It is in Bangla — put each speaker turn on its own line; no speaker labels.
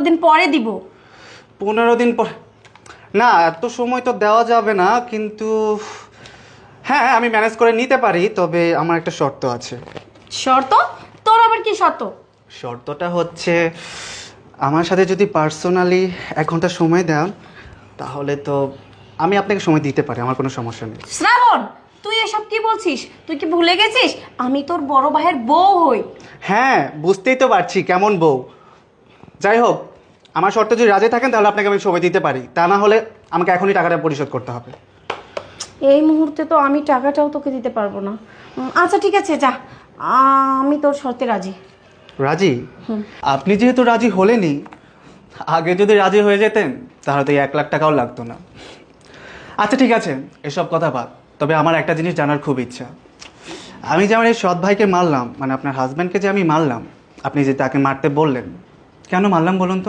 দিন পরে দিব।
15 দিন পর? না, এত সময় তো দেওয়া যাবে না, কিন্তু হ্যাঁ আমি ম্যানেজ করে নিতে পারি, তবে আমার একটা শর্ত আছে।
শর্ত? তোর আবার কি শর্ত?
শর্তটা হচ্ছে আমার সাথে যদি পার্সোনালি 1 ঘন্টা সময় দেন, তাহলে তো আমি আপনাকে সময় দিতে পারি, আমার কোনো সমস্যা নেই।
শ্রাবণ, তুই এসব কি বলছিস? তুই কি ভুলে গেছিস আমি তোর বড় ভাইয়ের বউ হই?
হ্যাঁ বুঝতেই তো পারছি কেমন বউ। যাই হোক, আমার শর্তে যদি রাজি থাকেন তাহলে আপনাকে আমি সময় দিতে পারি, তা না হলে আমাকে এখনই টাকাটা পরিশোধ করতে হবে।
এই মুহূর্তে তো আমি টাকাটাও তোকে দিতে পারবো না। আচ্ছা ঠিক আছে, যা, আমি তোর শর্তে রাজি।
রাজি? আপনি যেহেতু রাজি হলেনই, আগে যদি রাজি হয়ে যেতেন তাহলে তো এই 1 লাখ টাকাও লাগতো না। আচ্ছা ঠিক আছে, এসব কথা বাদ। তবে আমার একটা জিনিস জানার খুব ইচ্ছা। আমি যে আমার এই সৎ ভাইকে মারলাম, মানে আপনার হাজব্যান্ডকে যে আমি মারলাম, আপনি যে তাকে মারতে বললেন, কেন মারলাম বলুন তো?